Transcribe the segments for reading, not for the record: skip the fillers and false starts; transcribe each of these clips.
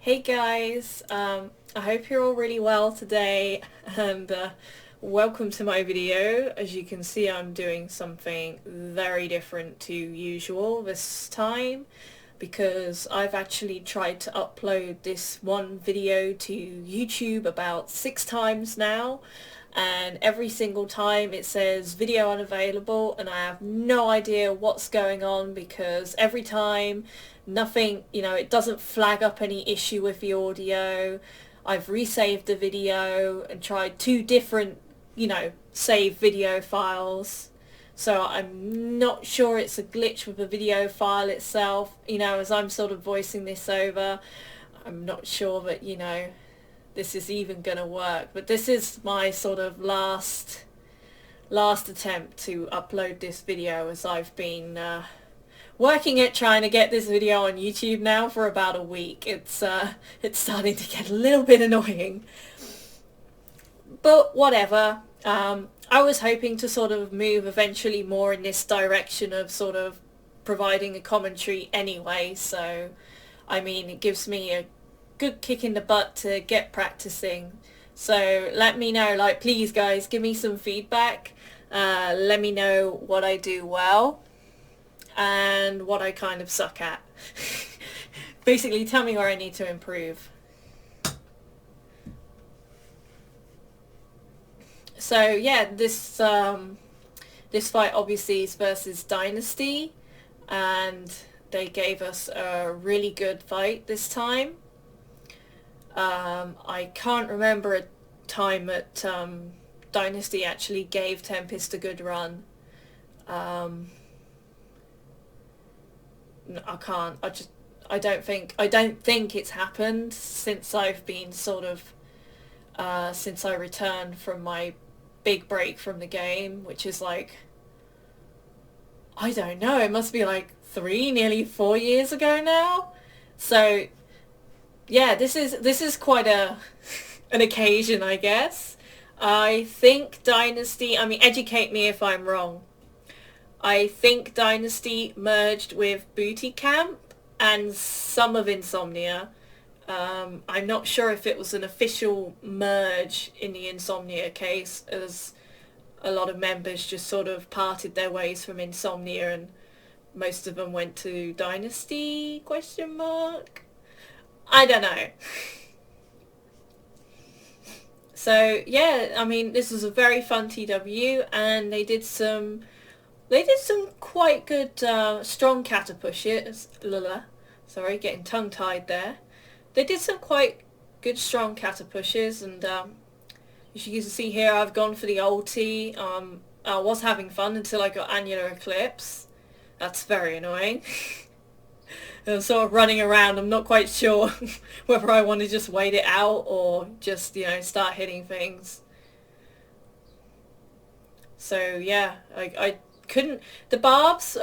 Hey guys, I hope you're all really well today and welcome to my video. As you can see, I'm doing something very different to usual this time because I've actually tried to upload this one video to YouTube about 6 times now, and every single time it says video unavailable and I have no idea what's going on because every time nothing, it doesn't flag up any issue with the audio. I've resaved the video and tried 2 different, save video files. So I'm not sure it's a glitch with the video file itself, as I'm sort of voicing this over. I'm not sure that, this is even going to work. But this is my sort of last attempt to upload this video, as I've been working at trying to get this video on YouTube now for about a week. It's starting to get a little bit annoying. But whatever. I was hoping to sort of move eventually more in this direction of sort of providing a commentary anyway, so I mean it gives me a good kick in the butt to get practicing. So let me know, please guys, give me some feedback. Let me know what I do well and what I kind of suck at. Basically tell me where I need to improve. So yeah, this fight obviously is versus Dynasty, and they gave us a really good fight this time. I can't remember a time that Dynasty actually gave Tempest a good run. No, I can't. I don't think it's happened since I've been sort of since I returned from my big break from the game, which is I don't know, it must be 3, nearly 4 years ago now. So yeah, this is quite an occasion, I guess. I think Dynasty, educate me if I'm wrong. I think Dynasty merged with BootyCamp and some of Insomnia. I'm not sure if it was an official merge in the Insomnia case, as a lot of members just sort of parted their ways from Insomnia and most of them went to Dynasty, ? I don't know. So yeah, this was a very fun TW, and they did some quite good strong kata pushes. Sorry, getting tongue-tied there. They did some quite good strong kata pushes, and as you can see here, I've gone for the ulti. I was having fun until I got Annular Eclipse. That's very annoying. I'm sort of running around. I'm not quite sure whether I want to just wait it out or just, start hitting things. So yeah, I couldn't... The barbs,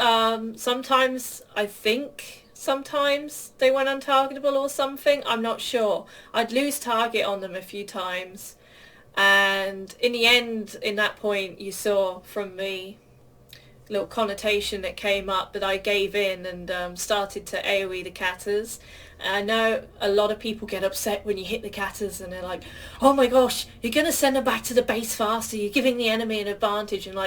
sometimes they went untargetable or something. I'm not sure. I'd lose target on them a few times. And in the end, in that point, you saw from the little connotation that came up that I gave in and started to AoE the katas. And I know a lot of people get upset when you hit the katas and they're like, oh my gosh, you're going to send them back to the base faster, you're giving the enemy an advantage. And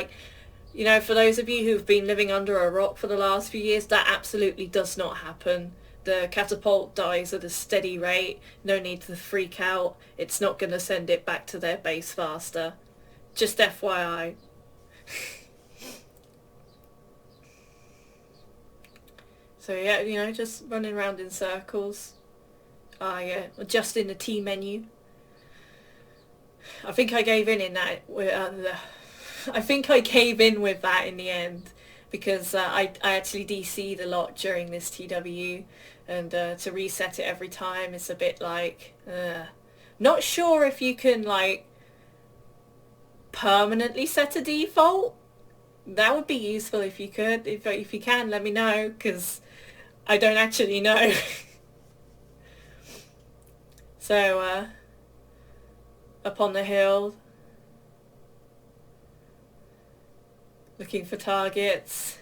for those of you who've been living under a rock for the last few years, that absolutely does not happen. The catapult dies at a steady rate, no need to freak out, it's not going to send it back to their base faster. Just FYI. So yeah, just running around in circles. Yeah, adjusting the T menu. I think I gave in that. I think I gave in with that in the end because I actually DC'd a lot during this TW, and to reset it every time it's a bit not sure if you can permanently set a default. That would be useful if you could. If you can, let me know, because I don't actually know. So up on the hill, looking for targets,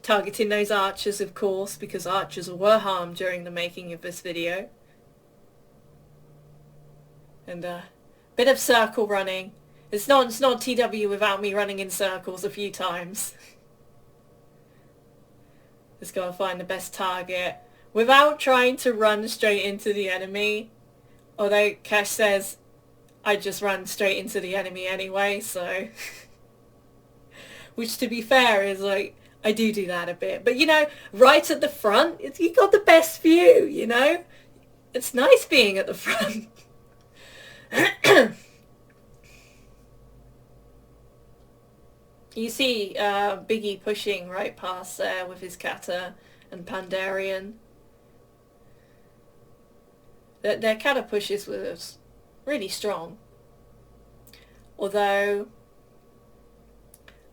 targeting those archers, of course, because archers were harmed during the making of this video. and a bit of circle running. It's not TW without me running in circles a few times. Just gotta find the best target without trying to run straight into the enemy. Although Cash says I just run straight into the enemy anyway, so... Which, to be fair, is like, I do that a bit. But, you know, right at the front, you got the best view, you know? It's nice being at the front. You see Biggie pushing right past there with his Kata and Pandarian. Their Kata pushes was really strong. Although,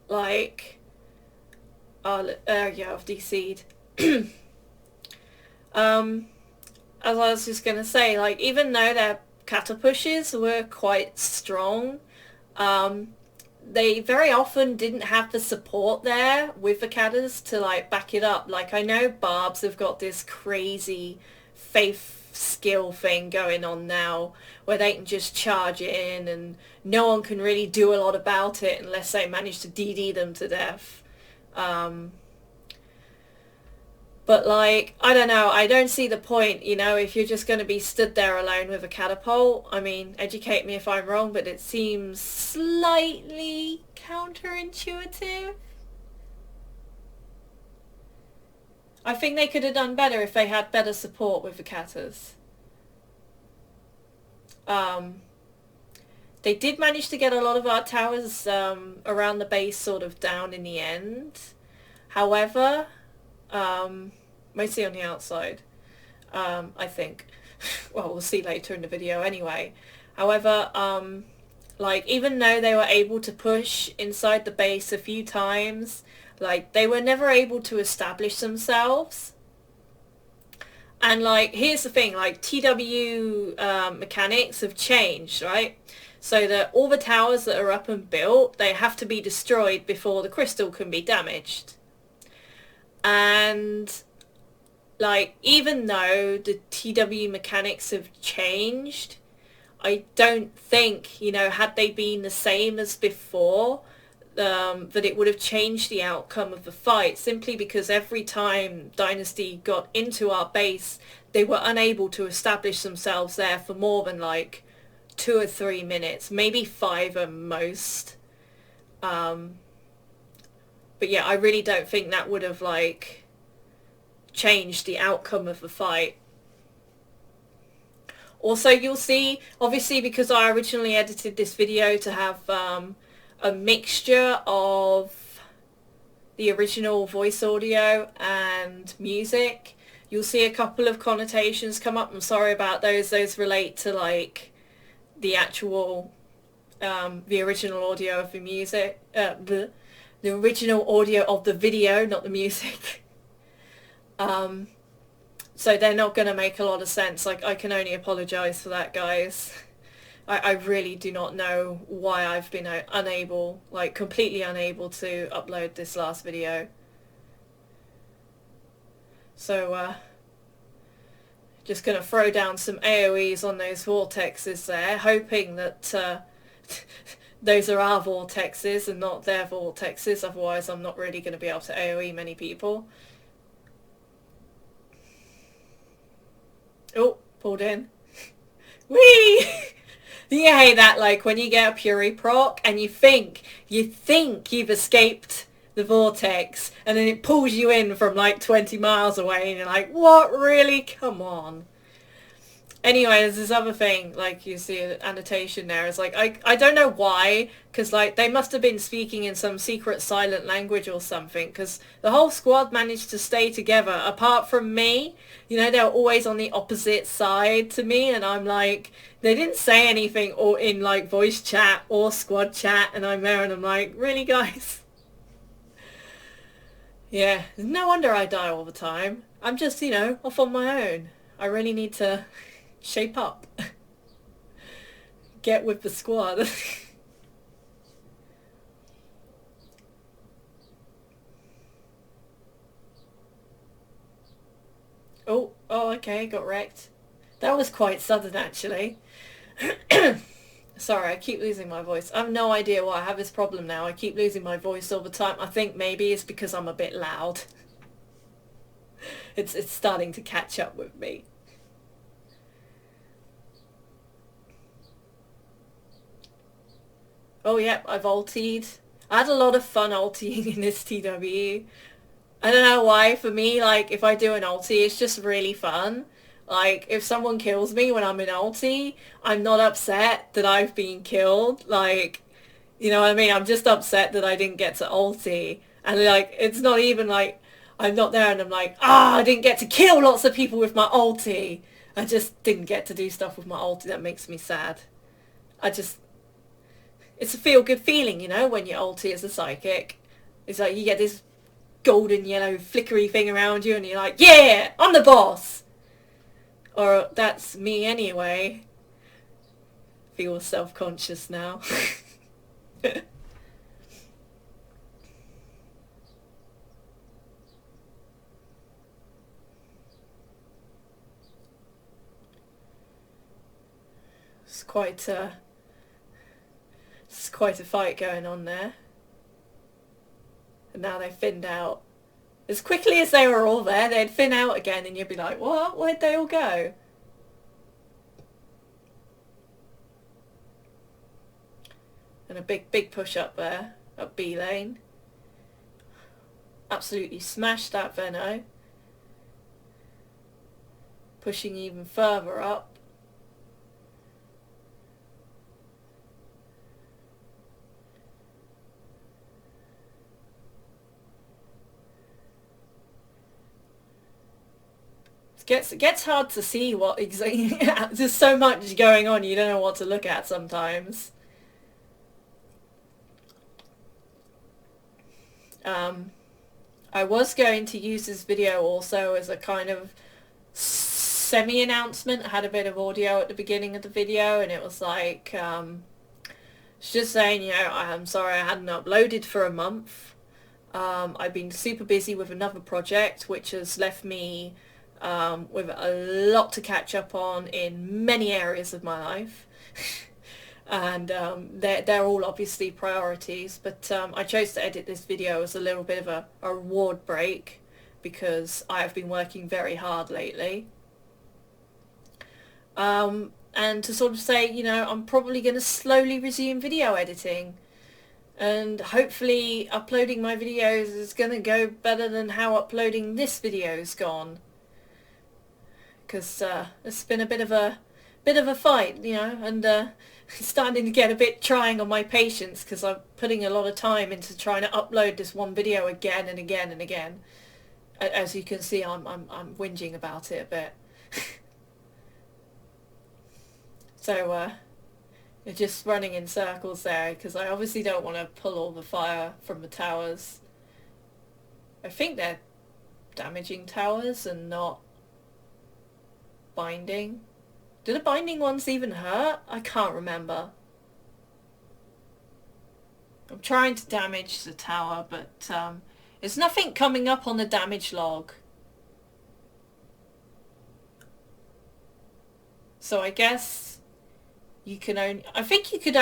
like, yeah, I've DC'd. As I was just gonna say, like, even though their Kata pushes were quite strong, they very often didn't have the support there with the Katas to, like, back it up. Like, I know Barbs have got this crazy faith skill thing going on now where they can just charge in and no one can really do a lot about it unless they manage to DD them to death. But, like, I don't know, I don't see the point, you know, if you're just going to be stood there alone with a catapult. I mean, educate me if I'm wrong, but it seems slightly counterintuitive. I think they could have done better if they had better support with the katas. They did manage to get a lot of our towers around the base sort of down in the end. However, mostly on the outside, I think. Well, we'll see later in the video anyway. However, like, even though they were able to push inside the base a few times, like, they were never able to establish themselves. And, like, here's the thing, like, TW mechanics have changed, right? So that all the towers that are up and built, they have to be destroyed before the crystal can be damaged. And, like, even though the TW mechanics have changed, I don't think, you know, had they been the same as before, that it would have changed the outcome of the fight, simply because every time Dynasty got into our base, they were unable to establish themselves there for more than, like, 2 or 3 minutes, maybe 5 at most. But yeah, I really don't think that would have, like, changed the outcome of the fight. Also, you'll see, obviously, because I originally edited this video to have a mixture of the original voice audio and music, you'll see a couple of connotations come up. I'm sorry about those. Those relate to, like, the actual, the original audio of the music, the original audio of the video, not the music. So they're not going to make a lot of sense. Like, I can only apologise for that, guys. I really do not know why I've been unable, like, completely unable to upload this last video. So, just going to throw down some AoEs on those vortexes there, hoping that those are our vortexes and not their vortexes, otherwise I'm not really going to be able to AoE many people. Oh, pulled in. Whee! You hate that, like, when you get a Puri proc and you think you've escaped the vortex and then it pulls you in from, like, 20 miles away and you're like, what, really? Come on. Anyway, there's this other thing, like, you see an annotation there. It's like, I don't know why, because, like, they must have been speaking in some secret silent language or something, because the whole squad managed to stay together, apart from me. You know, they were always on the opposite side to me, and I'm like, they didn't say anything or in, like, voice chat or squad chat, and I'm there and I'm like, really, guys? Yeah, no wonder I die all the time. I'm just, you know, off on my own. I really need to shape up. Get with the squad. Oh, okay, got wrecked. That was quite sudden, actually. Sorry, I keep losing my voice. I have no idea why I have this problem now. I keep losing my voice all the time. I think maybe it's because I'm a bit loud. It's starting to catch up with me. Oh yeah, I've ultied. I had a lot of fun ultiing in this TW. I don't know why, for me, like, if I do an ulti, it's just really fun. Like, if someone kills me when I'm in ulti, I'm not upset that I've been killed. Like, you know what I mean? I'm just upset that I didn't get to ulti. And, like, it's not even like, I'm not there and I'm like, I didn't get to kill lots of people with my ulti. I just didn't get to do stuff with my ulti. That makes me sad. I just, it's a feel-good feeling, you know, when you ulti as a psychic. It's like you get this golden yellow flickery thing around you and you're like, yeah, I'm the boss. Or that's me anyway. Feel self-conscious now. It's quite a fight going on there. And now they've thinned out. As quickly as they were all there, they'd thin out again and you'd be like, what? Where'd they all go? And a big push up there, up B lane. Absolutely smashed that Venno. Pushing even further up. It gets hard to see what exactly. There's so much going on, you don't know what to look at sometimes. I was going to use this video also as a kind of semi-announcement. I had a bit of audio at the beginning of the video and it was like, it's just saying, you know, I'm sorry I hadn't uploaded for a month. I've been super busy with another project which has left me with a lot to catch up on in many areas of my life. And they're all obviously priorities, but I chose to edit this video as a little bit of a reward break because I have been working very hard lately. And to sort of say, you know, I'm probably going to slowly resume video editing. And hopefully uploading my videos is going to go better than how uploading this video's gone. Because it's been a bit of a fight, you know, and it's starting to get a bit trying on my patience because I'm putting a lot of time into trying to upload this one video again and again and again. As you can see, I'm whinging about it a bit. So you're just running in circles there because I obviously don't want to pull all the fire from the towers. I think they're damaging towers and not binding. Do the binding ones even hurt? I can't remember. I'm trying to damage the tower, but there's nothing coming up on the damage log. So I guess you can only... I think you could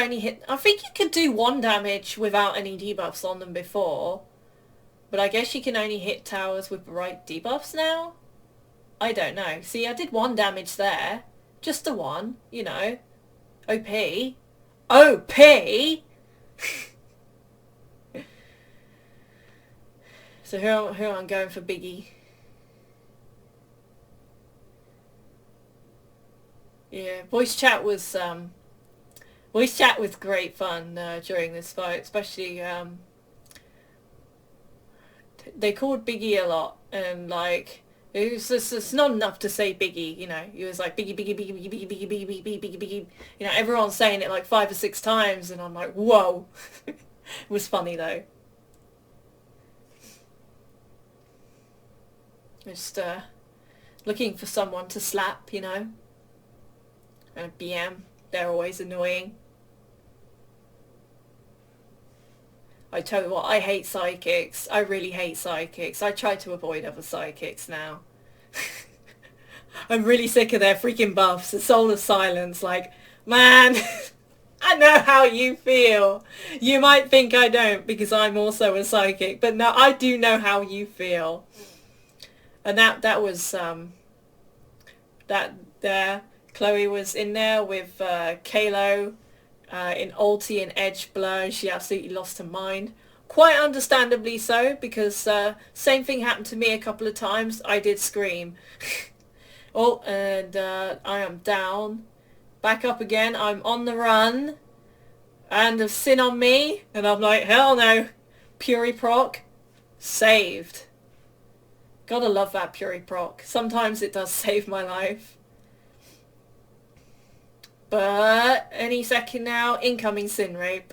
do 1 damage without any debuffs on them before. But I guess you can only hit towers with the right debuffs now? I don't know. See, I did 1 damage there. Just the 1, you know. OP. OP! So here I'm going for Biggie. Yeah, voice chat was great fun during this fight, especially they called Biggie a lot, and like it's not enough to say Biggie, you know. He was like Biggie, Biggie, Biggie, Biggie, Biggie, Biggie, Biggie, Biggie, Biggie, Biggie. You know, everyone's saying it like 5 or 6 times, and I'm like, whoa. It was funny though. Just looking for someone to slap, you know. And BM, they're always annoying. I tell you what, I hate psychics. I really hate psychics. I try to avoid other psychics now. I'm really sick of their freaking buffs. The Soul of Silence, like, Man, I know how you feel. You might think I don't because I'm also a psychic, but no, I do know how you feel. And that was that there. Chloe was in there with Kalo in ulti and edge blur, and she absolutely lost her mind. Quite understandably so, because same thing happened to me a couple of times. I did scream. Oh, and I am down. Back up again. I'm on the run. And a sin on me. And I'm like, hell no. Puri proc. Saved. Gotta love that Puri proc. Sometimes it does save my life. But any second now, incoming sin rape.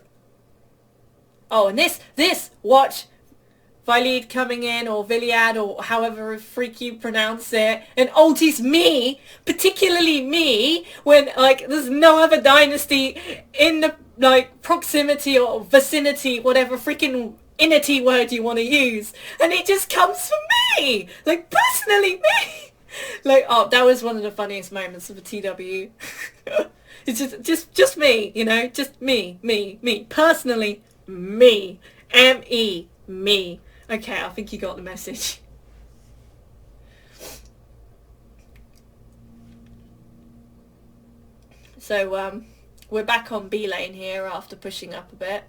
Oh, and this, watch. Vilid coming in, or Viliad, or however freak you pronounce it, and ultis me, particularly me, when, like, there's no other dynasty in the, like, proximity or vicinity, whatever freaking inity word you want to use, and it just comes for me! Like, personally me! Like, oh, that was one of the funniest moments of a TW. It's just me, you know, just me, personally me, M-E, me. Okay, I think you got the message. So, we're back on B lane here after pushing up a bit.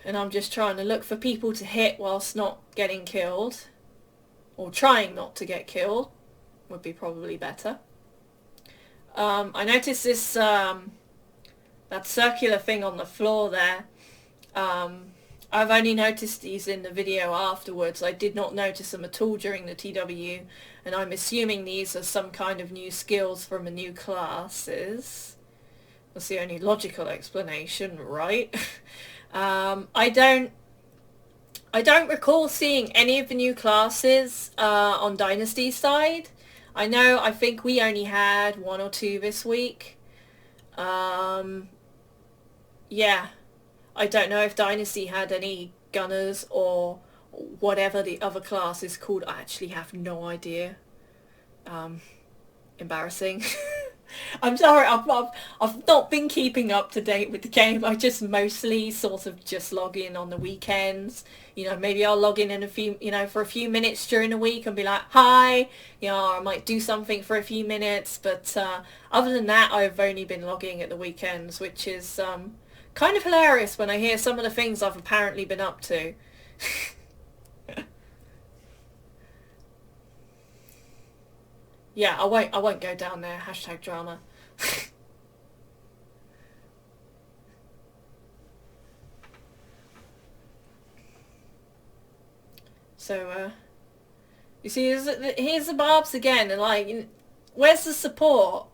And I'm just trying to look for people to hit whilst not getting killed. Or trying not to get killed would be probably better. I noticed this, that circular thing on the floor there. I've only noticed these in the video afterwards. I did not notice them at all during the TW, and I'm assuming these are some kind of new skills from a new classes. That's the only logical explanation, right? I don't recall seeing any of the new classes on Dynasty side. I think we only had 1 or 2 this week. Yeah. I don't know if Dynasty had any gunners or whatever the other class is called. I actually have no idea. Embarrassing. I'm sorry, I've not been keeping up to date with the game. I just mostly sort of just log in on the weekends. You know, maybe I'll log in a few, you know, for a few minutes during the week and be like, hi, you know, or I might do something for a few minutes. But other than that, I've only been logging at the weekends, which is kind of hilarious when I hear some of the things I've apparently been up to. Yeah, I won't go down there. Hashtag drama. So, you see, here's the barbs again, and like, where's the support?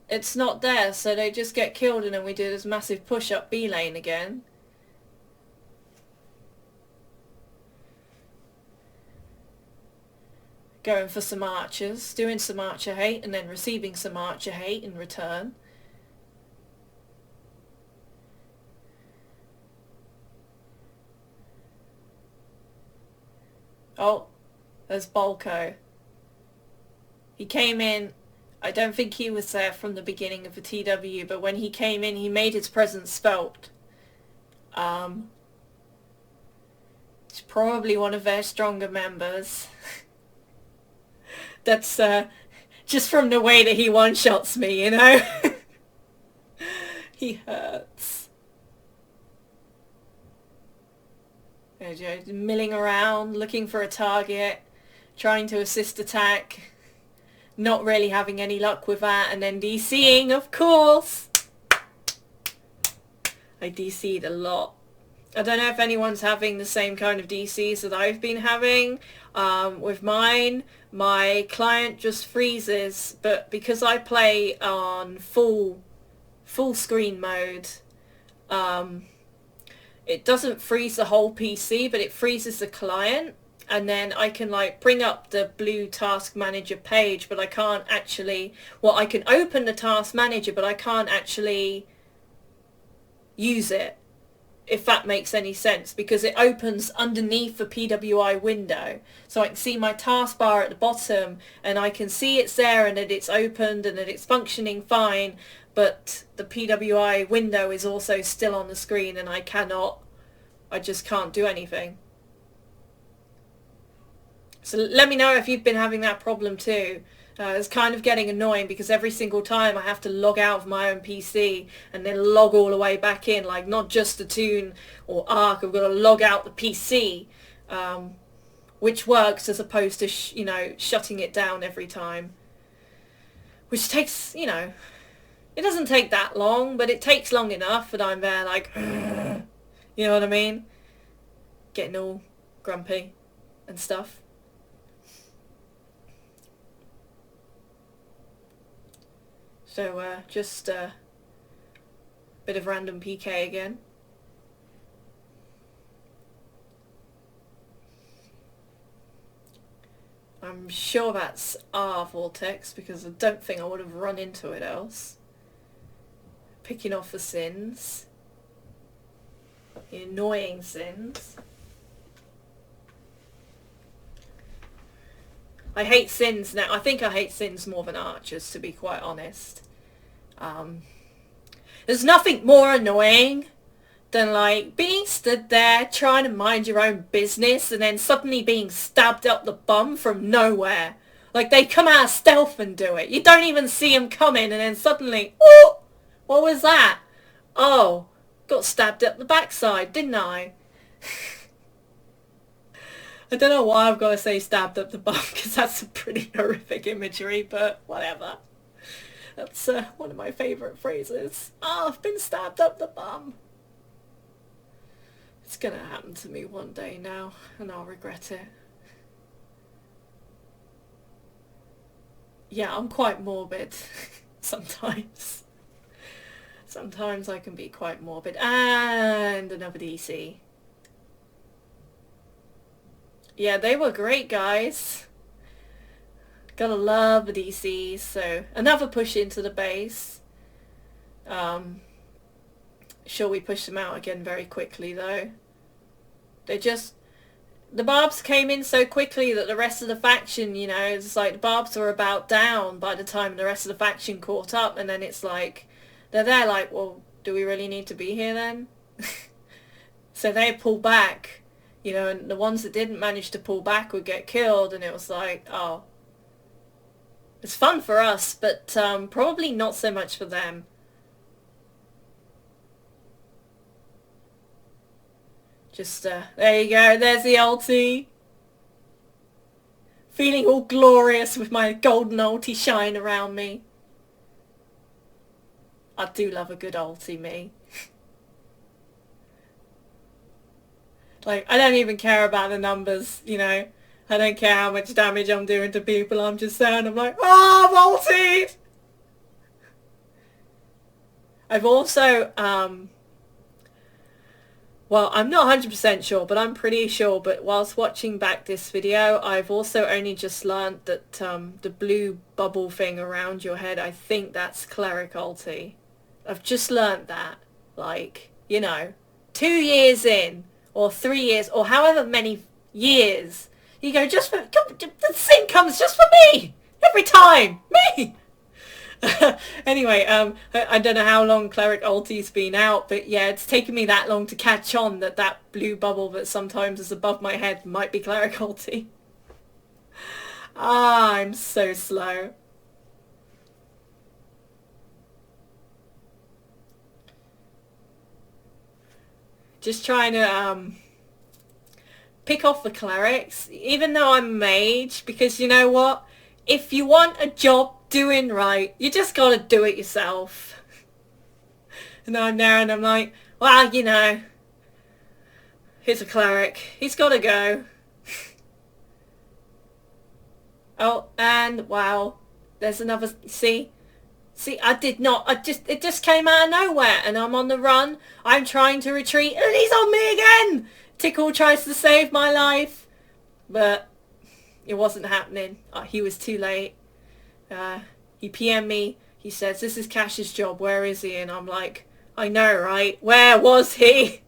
It's not there, so they just get killed, and then we do this massive push up B lane again. Going for some archers, doing some archer hate, and then receiving some archer hate in return. Oh, there's Bolko. He came in, I don't think he was there from the beginning of the TW, but when he came in, he made his presence felt. He's probably one of their stronger members. That's just from the way that he one-shots me, you know? He hurts. Milling around, looking for a target, trying to assist attack, not really having any luck with that, and then DCing, of course! I DC'd a lot. I don't know if anyone's having the same kind of DCs that I've been having. With mine, my client just freezes, but because I play on full screen mode, it doesn't freeze the whole PC, but it freezes the client, and then I can like bring up the blue task manager page, but I can't actually, well, I can open the task manager, but I can't actually use it. if that makes any sense, because it opens underneath the PWI window. So I can see my taskbar at the bottom, and I can see it's there and that it's opened and that it's functioning fine, but the PWI window is also still on the screen, and I just can't do anything. So let me know if you've been having that problem too. It's kind of getting annoying because every single time I have to log out of my own PC and then log all the way back in, like not just the Toon or Arc, I've got to log out the PC, which works as opposed to, shutting it down every time. Which takes, it doesn't take that long, but it takes long enough that I'm there like, you know what I mean? Getting all grumpy and stuff. So just a bit of random PK again. I'm sure that's R vortex because I don't think I would have run into it else. Picking off the sins. The annoying sins. I hate sins now. I think I hate sins more than archers, to be quite honest. There's nothing more annoying than like being stood there trying to mind your own business and then suddenly being stabbed up the bum from nowhere. Like they come out of stealth and do it. You don't even see them coming, and then suddenly, oh, what was that? Oh, got stabbed up the backside, didn't I? I don't know why I've got to say stabbed up the bum, because that's a pretty horrific imagery, but whatever. That's one of my favourite phrases. Oh, I've been stabbed up the bum. It's going to happen to me one day now, and I'll regret it. Yeah, I'm quite morbid sometimes. Sometimes I can be quite morbid. And another DC. Yeah, they were great, guys. Gotta love the DCs. So another push into the base. Sure, we pushed them out again very quickly though. The barbs came in so quickly that the rest of the faction, it's like the barbs were about down by the time the rest of the faction caught up, and then it's like, they're there like, well, do we really need to be here then? So they pull back. And the ones that didn't manage to pull back would get killed, and it was like, oh. It's fun for us, but probably not so much for them. Just, there you go, there's the ulti. Feeling all glorious with my golden ulti shine around me. I do love a good ulti, me. Like, I don't even care about the numbers, I don't care how much damage I'm doing to people. I'm just saying, I'm like, oh, I've ultied! I've also, well, I'm not 100% sure, but I'm pretty sure, but whilst watching back this video, I've also only just learnt that the blue bubble thing around your head, I think that's cleric ulti. I've just learnt that. Like, 2 years in, or 3 years, or however many years, you go, the thing comes just for me! Every time! Me! Anyway, I don't know how long Cleric Ulti's been out, but yeah, it's taken me that long to catch on that blue bubble that sometimes is above my head might be Cleric Ulti. Ah, I'm so slow. Just trying to pick off the clerics, even though I'm a mage, because you know what? If you want a job doing right, you just gotta do it yourself. And I'm there and I'm like, well, here's a cleric. He's gotta go. Oh, and wow, there's another, see, I did not, it just came out of nowhere, and I'm on the run, I'm trying to retreat, and he's on me again! Tickle tries to save my life, but it wasn't happening. He was too late. He PM'd me, he says, this is Cash's job, where is he? And I'm like, I know, right? Where was he?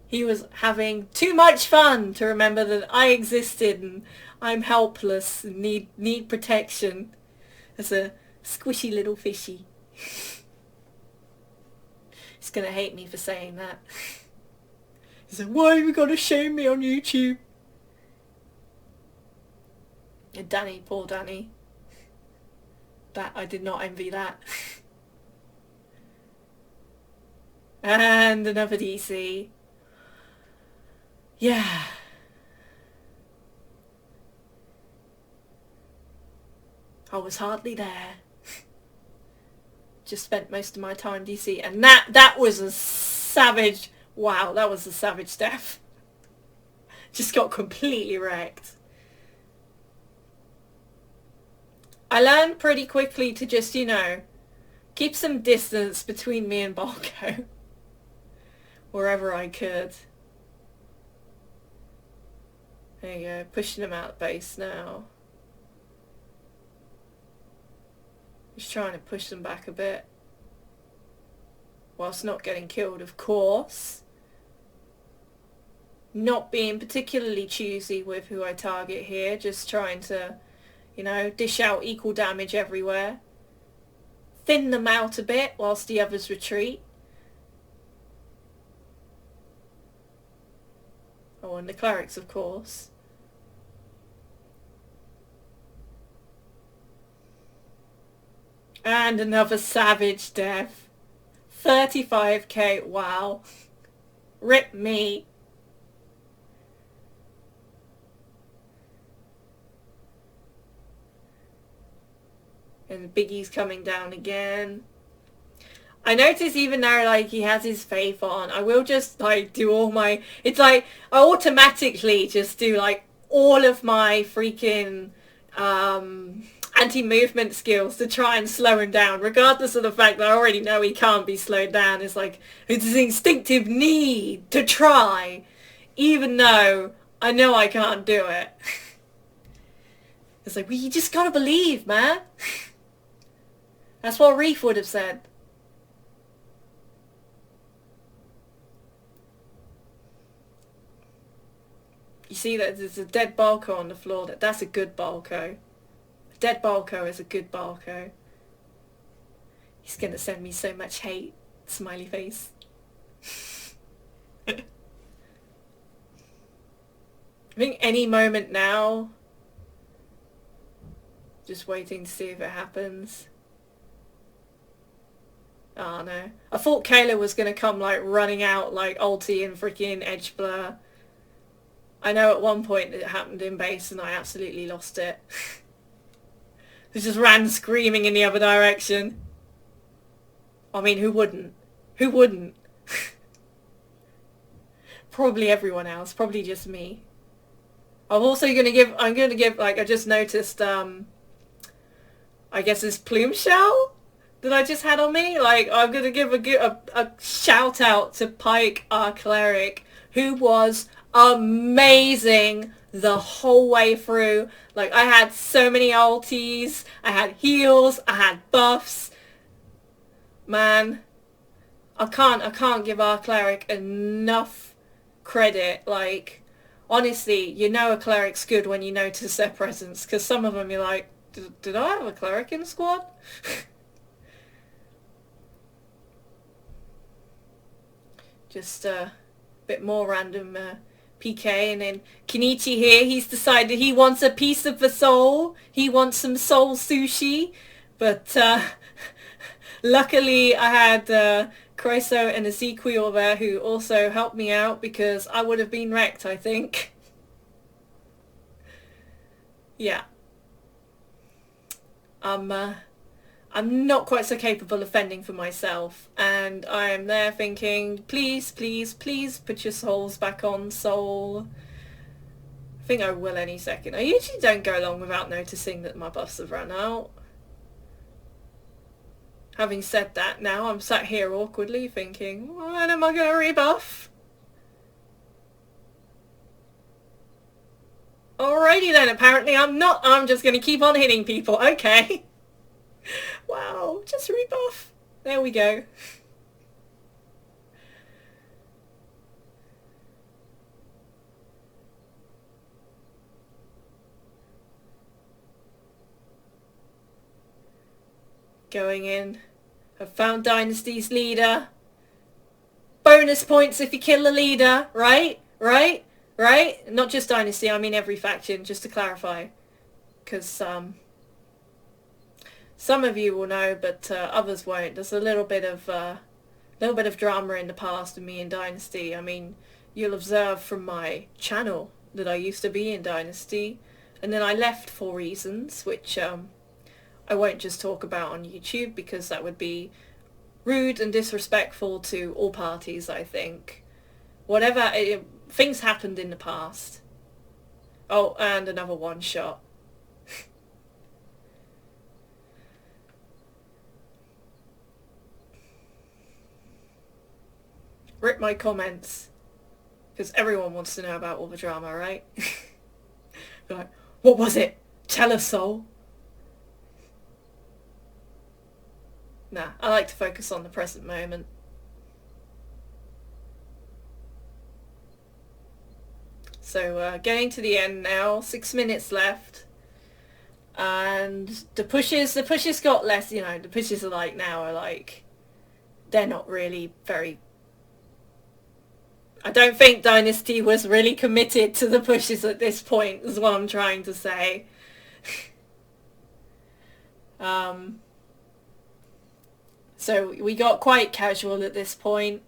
He was having too much fun to remember that I existed and I'm helpless and need protection as a squishy little fishy. He's gonna hate me for saying that. He's like, why have you got to shame me on YouTube? And Danny, poor Danny. That, I did not envy that. And another DC. Yeah. I was hardly there. Just spent most of my time DC, and that was a savage, wow, that was a savage death. Just got completely wrecked. I learned pretty quickly to just, you know, keep some distance between me and Balco. Wherever I could. There you go, pushing him out base now. Just trying to push them back a bit. Whilst not getting killed, of course. Not being particularly choosy with who I target here. Just trying to, you know, dish out equal damage everywhere. Thin them out a bit whilst the others retreat. Oh, and the clerics, of course. And another savage death. 35k, wow. Rip me. And Biggie's coming down again. I notice even now, like, he has his faith on, I will just, like, do all my... It's like, I automatically just do, like, all of my freaking anti-movement skills to try and slow him down, regardless of the fact that I already know he can't be slowed down. It's like, it's an instinctive need to try, even though I know I can't do it. It's like, well, you just gotta believe, man. That's what Reef would have said. You see that there's a dead Balco on the floor. That's a good Balco. A dead Balco is a good Balco. He's going to send me so much hate. Smiley face. I think any moment now. Just waiting to see if it happens. Oh no. I thought Kayla was going to come like running out like ulti and freaking edge blur. I know at one point it happened in base and I absolutely lost it. They just ran screaming in the other direction. I mean, who wouldn't? Who wouldn't? Probably everyone else. Probably just me. I'm gonna give, like, I just noticed, I guess this plume shell that I just had on me. Like, I'm gonna give a shout out to Pike, our cleric, who was amazing the whole way through. Like, I had so many ultis, I had heals, I had buffs. Man, I can't give our cleric enough credit. Like, honestly, you know a cleric's good when you notice their presence, because some of them you're like, did I have a cleric in the squad? Just a bit more random PK, and then Kenichi here, he's decided he wants a piece of the soul. He wants some soul sushi, but luckily I had Chryso and Ezekiel there who also helped me out, because I would have been wrecked, I think. Yeah. I'm not quite so capable of fending for myself, and I am there thinking, please, please, please put your souls back on, soul. I think I will any second. I usually don't go long without noticing that my buffs have run out. Having said that, now I'm sat here awkwardly thinking, when am I going to rebuff? Alrighty then, apparently I'm not. I'm just going to keep on hitting people. Okay. Wow, just rebuff. There we go. Going in. I've found Dynasty's leader. Bonus points if you kill the leader, right? Right? Right? Not just Dynasty, I mean every faction, just to clarify. Because some of you will know, but others won't. There's a little bit of drama in the past with me in Dynasty. I mean, you'll observe from my channel that I used to be in Dynasty, and then I left for reasons which I won't just talk about on YouTube because that would be rude and disrespectful to all parties, I think. Whatever, things happened in the past. Oh, and another one shot. Rip my comments. Because everyone wants to know about all the drama, right? Like, what was it? Tell us, soul. Nah, I like to focus on the present moment. So, getting to the end now, 6 minutes left. And the pushes got less, you know, the pushes are like, now are like, they're not really very... I don't think Dynasty was really committed to the pushes at this point, is what I'm trying to say. So we got quite casual at this point.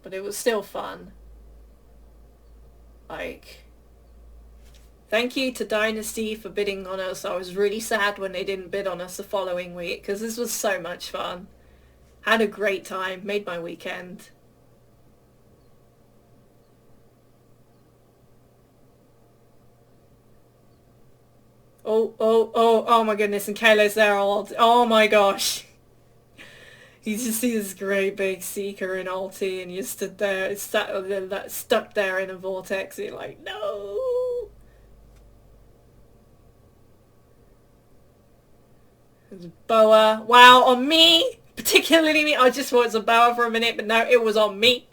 But it was still fun. Like, thank you to Dynasty for bidding on us. I was really sad when they didn't bid on us the following week, because this was so much fun. Had a great time. Made my weekend. Oh my goodness, and Kayla's there all... Oh my gosh. You just see this great big Seeker in ulti and you stood there, stuck there in a vortex and you're like, no! There's a boa. Wow, on me! Particularly me. I just thought it was a boa for a minute, but no, it was on me.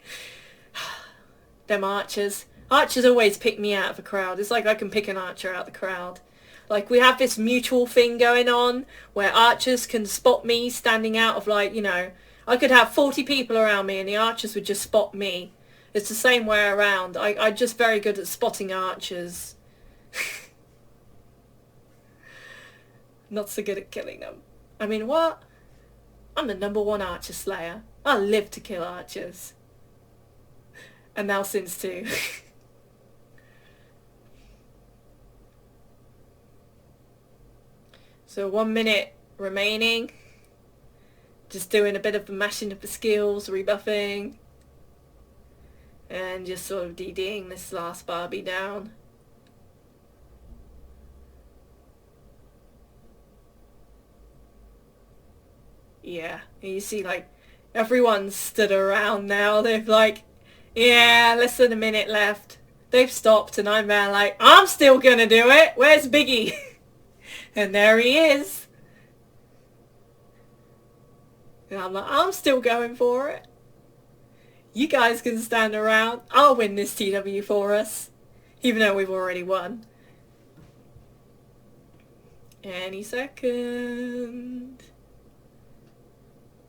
Them archers. Archers always pick me out of a crowd. It's like I can pick an archer out of the crowd. Like, we have this mutual thing going on where archers can spot me standing out of, like, you know, I could have 40 people around me and the archers would just spot me. It's the same way around. I'm just very good at spotting archers. Not so good at killing them. I mean, what? I'm the #1 archer slayer. I live to kill archers. And now Sins too. So 1 minute remaining. Just doing a bit of the mashing of the skills, rebuffing. And just sort of DDing this last Barbie down. Yeah, and you see like everyone's stood around now. They've like, yeah, less than a minute left. They've stopped and I'm there like, I'm still gonna do it. Where's Biggie? And there he is. And I'm like, I'm still going for it. You guys can stand around. I'll win this TW for us. Even though we've already won. Any second.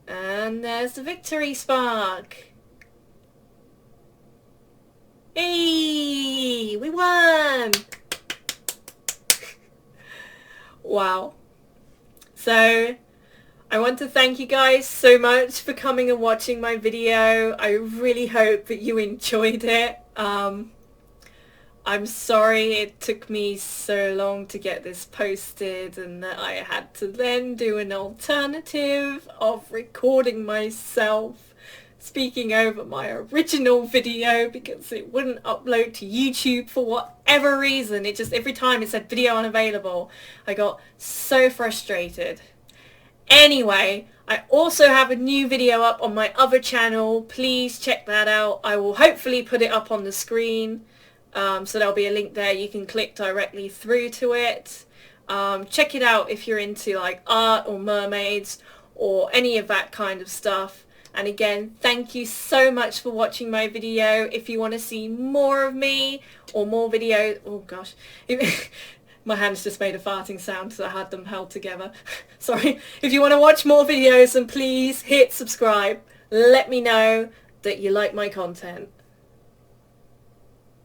And there's the victory spark. Hey, we won. Wow. So, I want to thank you guys so much for coming and watching my video. I really hope that you enjoyed it. I'm sorry it took me so long to get this posted and that I had to then do an alternative of recording myself speaking over my original video because it wouldn't upload to YouTube for whatever reason. It just, every time it said video unavailable, I got so frustrated. Anyway, I also have a new video up on my other channel. Please check that out. I will hopefully put it up on the screen. So there'll be a link there. You can click directly through to it. Check it out if you're into like art or mermaids or any of that kind of stuff. And again, thank you so much for watching my video. If you want to see more of me or more videos, oh gosh, My hands just made a farting sound so I had them held together. Sorry. If you want to watch more videos, then please hit subscribe. Let me know that you like my content.